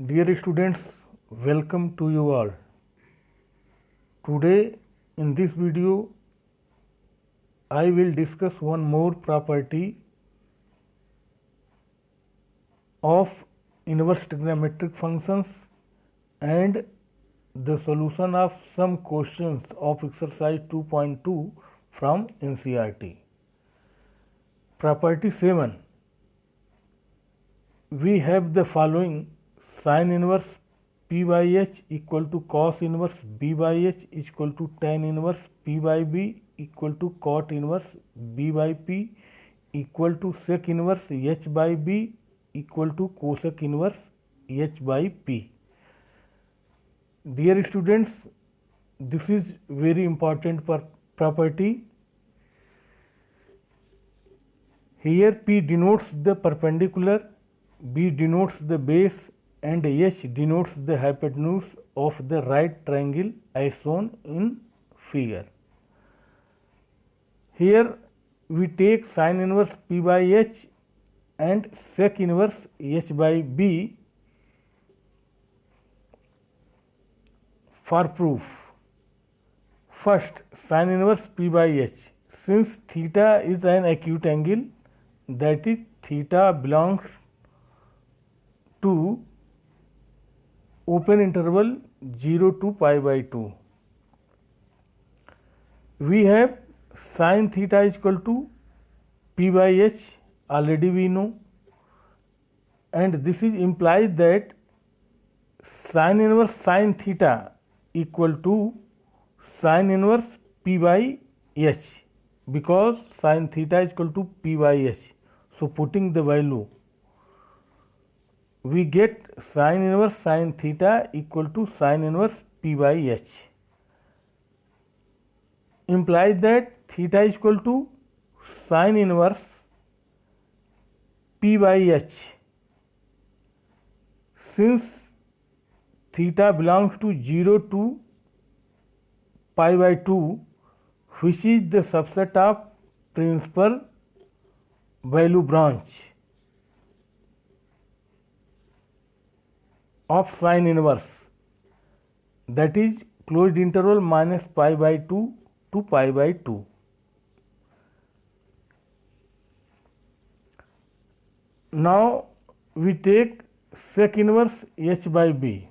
Dear students, welcome to you all. Today in this video I will discuss one more property of inverse trigonometric functions and the solution of some questions of exercise 2.2 from NCERT. Property 7. We have the following: sin inverse p by h equal to cos inverse b by h is equal to tan inverse p by b equal to cot inverse b by p equal to sec inverse h by b equal to cosec inverse h by p. Dear students, this is very important property. Here p denotes the perpendicular, b denotes the base and h denotes the hypotenuse of the right triangle as shown in figure. Here we take sin inverse p by h and sec inverse h by b for proof. First, sin inverse p by h. Since theta is an acute angle, that is theta belongs to open interval 0 to pi by 2. We have sin theta is equal to p by h, already we know, and this is implies that sin inverse sin theta equal to sin inverse p by h, because sin theta is equal to p by h. So putting the value, we get sin inverse sin theta equal to sin inverse p by h, implies that theta is equal to sin inverse p by h. Since theta belongs to 0 to pi by 2, which is the subset of principal value branch of sin inverse, that is closed interval minus pi by 2 to pi by 2. Now we take sec inverse h by b.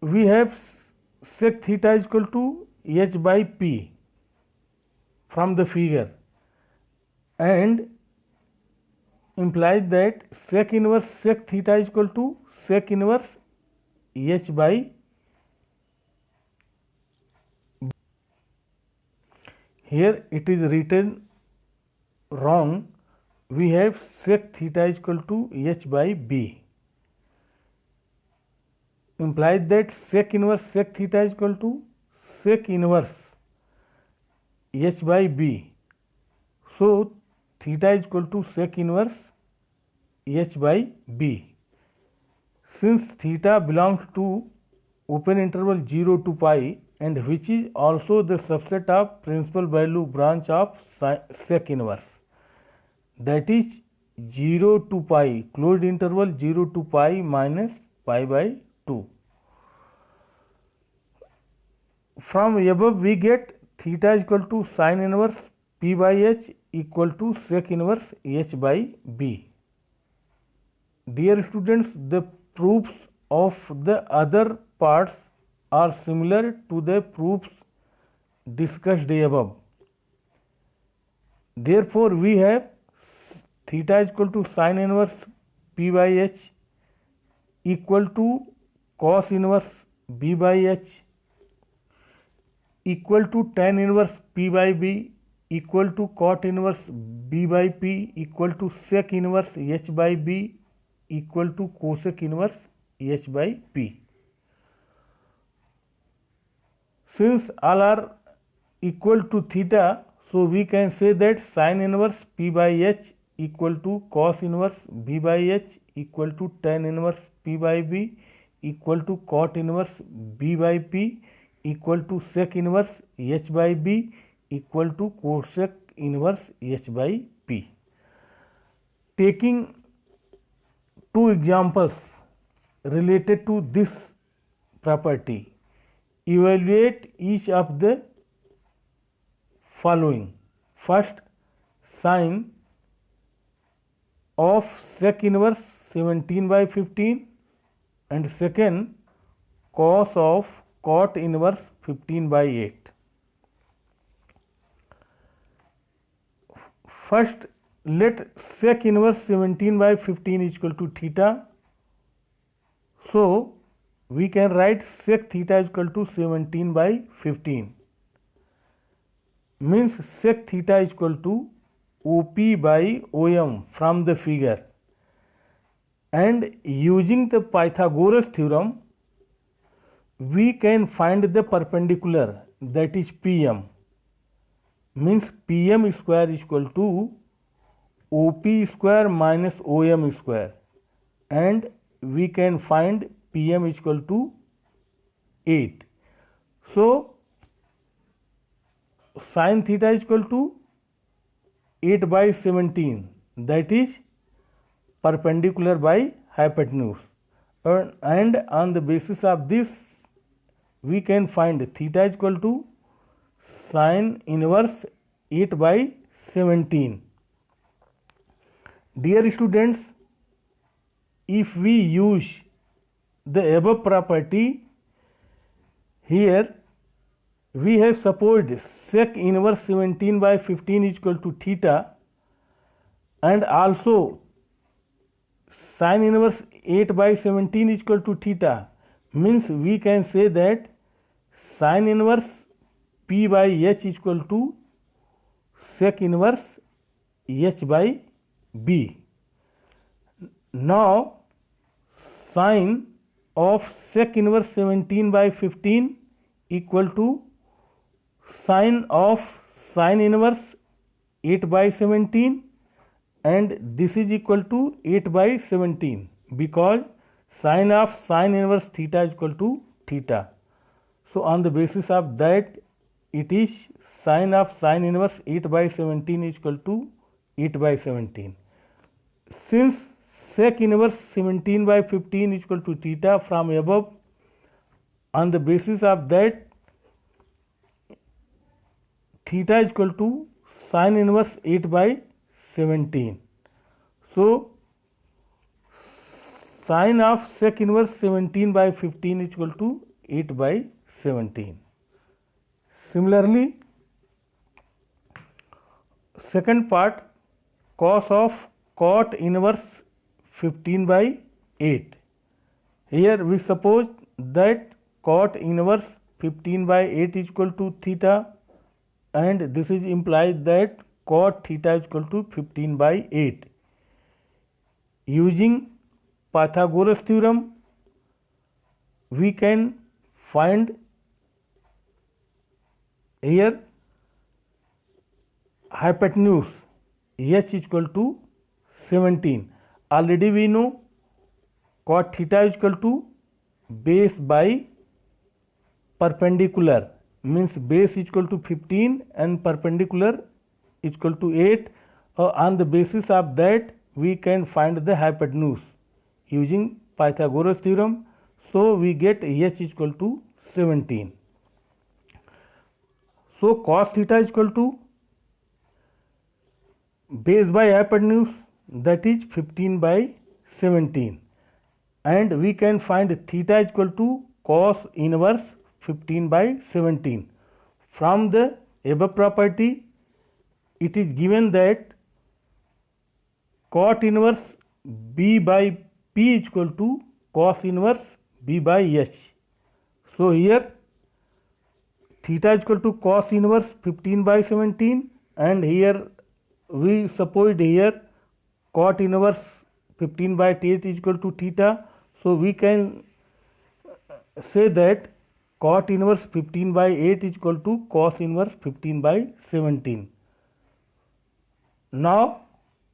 We have sec theta is equal to h by p from the figure, and implies that sec inverse sec theta is equal to sec inverse h by b. Here it is written wrong. We have sec theta is equal to h by b, implies that sec inverse sec theta is equal to sec inverse h by b. So theta is equal to sec inverse h by b. Since theta belongs to open interval 0 to pi, and which is also the subset of principal value branch of sec inverse, that is 0 to pi, closed interval 0 to pi minus pi by 2. From above we get theta is equal to sin inverse p by h equal to sec inverse h by b. Dear students, the proofs of the other parts are similar to the proofs discussed above. Therefore, we have theta is equal to sin inverse p by h equal to cos inverse b by h equal to tan inverse p by b equal to cot inverse b by p equal to sec inverse h by b equal to cosec inverse h by p. Since all are equal to theta, so we can say that sin inverse p by h equal to cos inverse b by h equal to tan inverse p by b equal to cot inverse b by p equal to sec inverse h by b equal to cosec inverse h by p. Taking two examples related to this property. Evaluate each of the following. First, sine of sec inverse 17 by 15, and second, cos of cot inverse 15 by 8. First, let sec inverse 17 by 15 is equal to theta. So, we can write sec theta is equal to 17 by 15. Means sec theta is equal to OP by OM from the figure. And using the Pythagoras theorem, we can find the perpendicular, that is PM. Means PM square is equal to OP square minus OM square, and we can find PM is equal to 8. So, sin theta is equal to 8 by 17, that is perpendicular by hypotenuse, and on the basis of this we can find theta is equal to sin inverse 8 by 17. Dear students, if we use the above property, here we have supposed sec inverse 17 by 15 is equal to theta, and also sin inverse 8 by 17 is equal to theta. Means we can say that sin inverse P by H is equal to sec inverse H by B. Now, sin of sec inverse 17 by 15 equal to sin of sin inverse 8 by 17, and this is equal to 8 by 17 because sin of sin inverse theta is equal to theta. So, on the basis of that, it is sin of sin inverse 8 by 17 is equal to 8 by 17. Since sec inverse 17 by 15 is equal to theta from above, on the basis of that, theta is equal to sin inverse 8 by 17. So, sin of sec inverse 17 by 15 is equal to 8 by 17. Similarly, second part, cos of cot inverse 15 by 8. Here we suppose that cot inverse 15 by 8 is equal to theta, and this is implies that cot theta is equal to 15 by 8. Using Pythagoras theorem, we can find here hypotenuse H is equal to 17. Already we know cot theta is equal to base by perpendicular, means base is equal to 15 and perpendicular is equal to 8. On the basis of that, we can find the hypotenuse using Pythagoras theorem. So, we get H is equal to 17. So, cos theta is equal to base by hypotenuse, that is 15 by 17, and we can find theta is equal to cos inverse 15 by 17. From the above property, it is given that cot inverse B by P is equal to cos inverse B by H. So, here theta is equal to cos inverse 15 by 17, and here we suppose here cot inverse 15 by 8 is equal to theta. So, we can say that cot inverse 15 by 8 is equal to cos inverse 15 by 17. Now,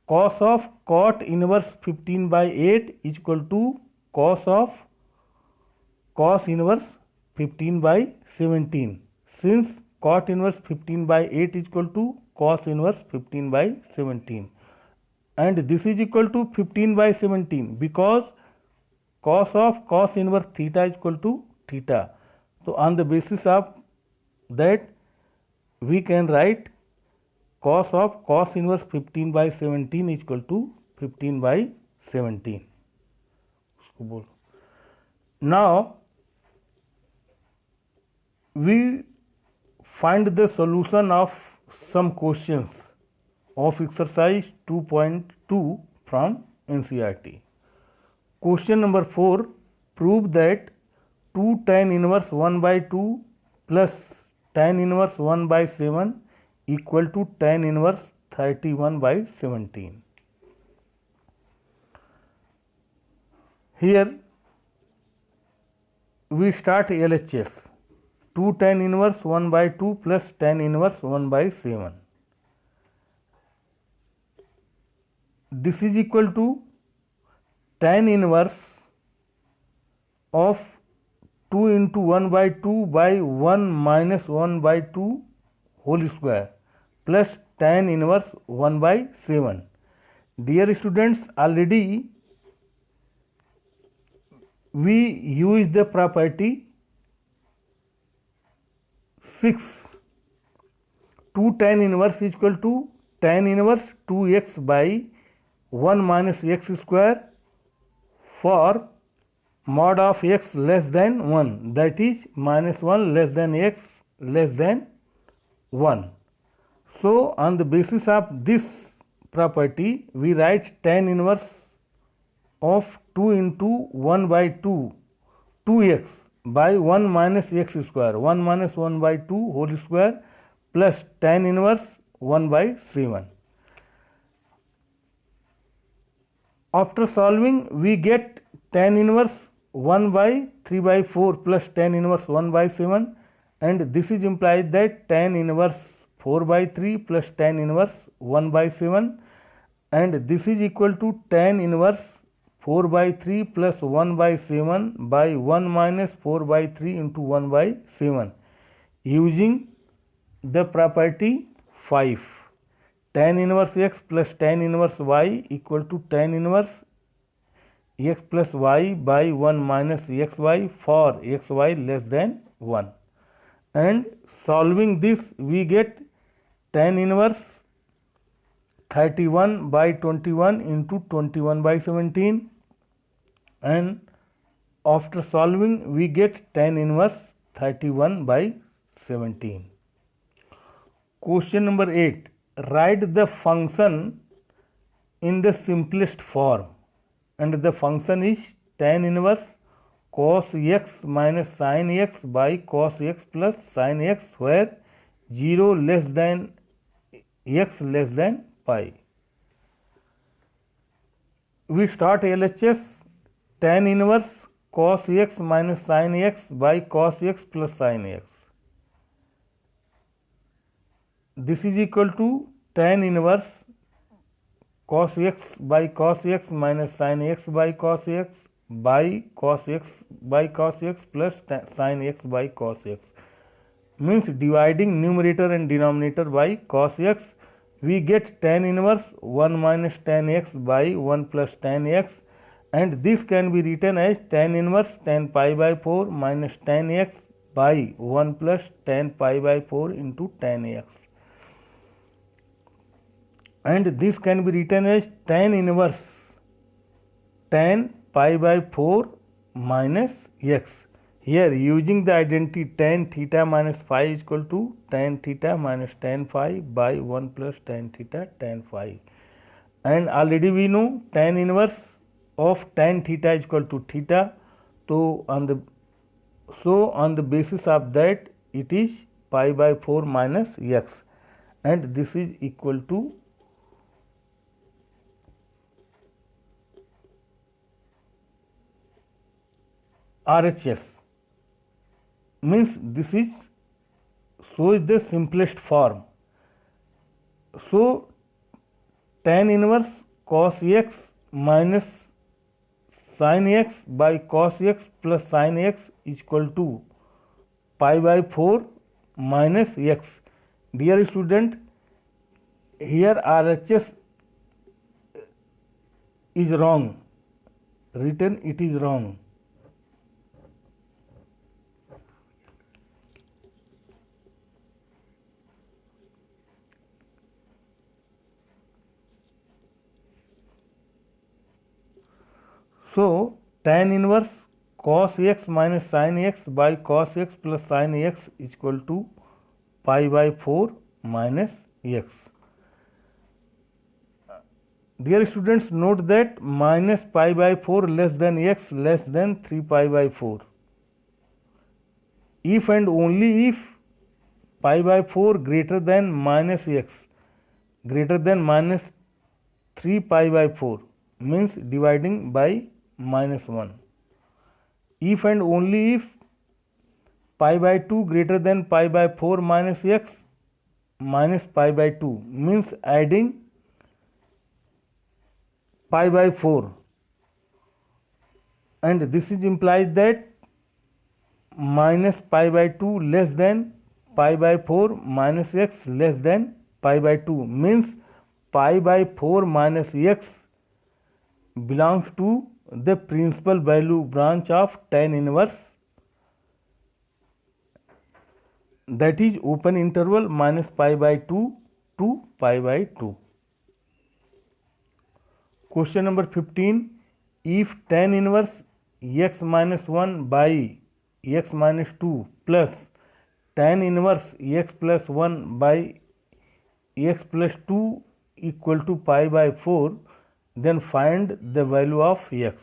cos of cot inverse 15 by 8 is equal to cos of cos inverse 15 by 17, since cot inverse 15 by 8 is equal to cos inverse 15 by 17. and this is equal to 15 by 17 because cos of cos inverse theta is equal to theta. So on the basis of that we can write cos of cos inverse 15 by 17 is equal to 15 by 17. Now we find the solution of some questions of exercise 2.2 from NCERT. Question number 4, prove that 2 tan inverse 1 by 2 plus tan inverse 1 by 7 equal to tan inverse 31 by 17. Here we start LHS. 2 tan inverse 1 by 2 plus tan inverse 1 by 7. This is equal to tan inverse of 2 into 1 by 2 by 1 minus 1 by 2 whole square plus tan inverse 1 by 7. Dear students, already we use the property 6. 2 tan inverse is equal to tan inverse 2x by 1 minus x square for mod of x less than 1, that is minus 1 less than x less than 1. So on the basis of this property we write tan inverse of 2 into 1 by 2 2x by 1 minus x square 1 minus 1 by 2 whole square plus tan inverse 1 by 7. After solving we get tan inverse 1 by 3 by 4 plus tan inverse 1 by 7, and this is implied that tan inverse 4 by 3 plus tan inverse 1 by 7, and this is equal to tan inverse 4 by 3 plus 1 by 7 by 1 minus 4 by 3 into 1 by 7 using the property 5. Tan inverse x plus tan inverse y equal to tan inverse x plus y by 1 minus xy for xy less than 1, and solving this we get tan inverse 31 by 21 into 21 by 17, and after solving we get tan inverse 31 by 17. Question number 8, write the function in the simplest form, and the function is tan inverse cos x minus sin x by cos x plus sin x where 0 less than x less than pi. We start LHS. Tan inverse cos x minus sin x by cos x plus sin x. This is equal to tan inverse cos x by cos x minus sin x by cos x by cos x by cos x plus sin x by cos x. Means dividing numerator and denominator by cos x, we get tan inverse 1 minus tan x by 1 plus tan x, and this can be written as tan inverse tan pi by 4 minus tan x by 1 plus tan pi by 4 into tan x, and this can be written as tan inverse tan pi by 4 minus x. Here using the identity tan theta minus phi is equal to tan theta minus tan phi by 1 plus tan theta tan phi, and already we know tan inverse of tan theta is equal to theta. So on the basis of that it is pi by 4 minus x, and this is equal to RHS. Means this is shows the simplest form. So tan inverse cos x minus sin x by cos x plus sin x is equal to pi by 4 minus x. Dear student, here RHS is wrong. Written it is wrong. So tan inverse cos x minus sin x by cos x plus sin x is equal to pi by 4 minus x. Dear students, note that minus pi by 4 less than x less than 3 pi by 4. If and only if pi by 4 greater than minus x greater than minus 3 pi by 4 means dividing by minus 1. If and only if pi by 2 greater than pi by 4 minus x minus pi by 2 means adding pi by 4, and this is implies that minus pi by 2 less than pi by 4 minus x less than pi by 2 means pi by 4 minus x belongs to the principal value branch of tan inverse, that is open interval minus pi by 2 to pi by 2. Question number 15. If tan inverse x minus 1 by x minus 2 plus tan inverse x plus 1 by x plus 2 equal to pi by 4, then find the value of x.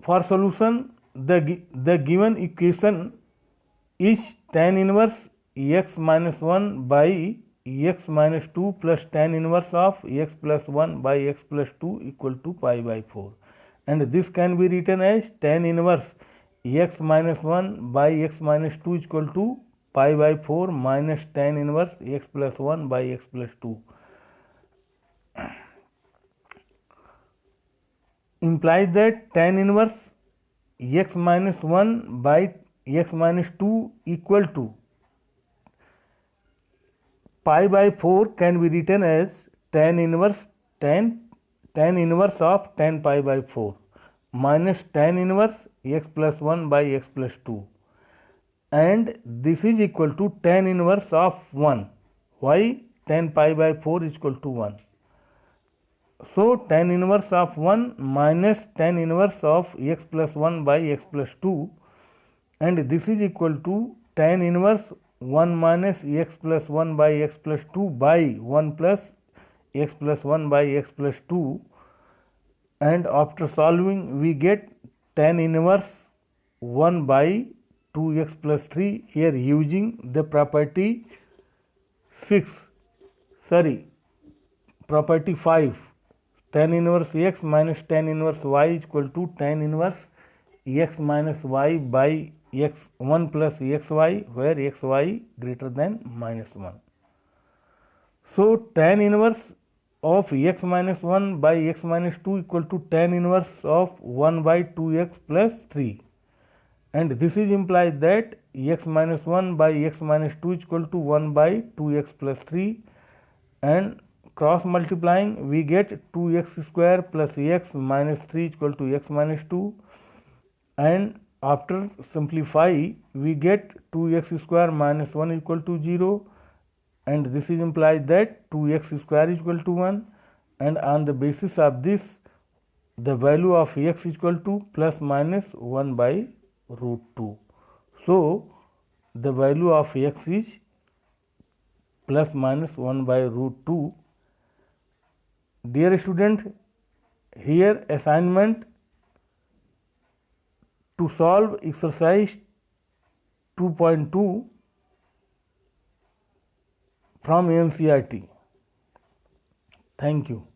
For solution, the given equation is tan inverse x minus 1 by x minus 2 plus tan inverse of x plus 1 by x plus 2 equal to pi by 4, and this can be written as tan inverse x minus 1 by x minus 2 is equal to pi by 4 minus tan inverse x plus 1 by x plus 2. Implies that tan inverse x minus 1 by x minus 2 equal to pi by 4 can be written as tan inverse of tan pi by 4 minus tan inverse x plus 1 by x plus 2, and this is equal to tan inverse of 1. Why? Tan pi by 4 is equal to 1. So tan inverse of 1 minus tan inverse of x plus 1 by x plus 2, and this is equal to tan inverse 1 minus x plus 1 by x plus 2 by 1 plus x plus 1 by x plus 2, and after solving we get tan inverse 1 by 2x plus 3 here using the property 5. Tan inverse x minus tan inverse y is equal to tan inverse x minus y by x 1 plus xy, where xy greater than minus 1. So tan inverse of x minus 1 by x minus 2 equal to tan inverse of 1 by 2x plus 3, and this is implies that x minus 1 by x minus 2 is equal to 1 by 2x plus 3, and cross multiplying we get 2x square plus x minus 3 is equal to x minus 2, and after simplify we get 2x square minus 1 equal to 0, and this is implies that 2x square is equal to 1, and on the basis of this the value of x is equal to plus minus 1 by root 2. So the value of x is plus minus 1 by root 2. Dear student, here assignment to solve exercise 2.2 from NCERT. Thank you.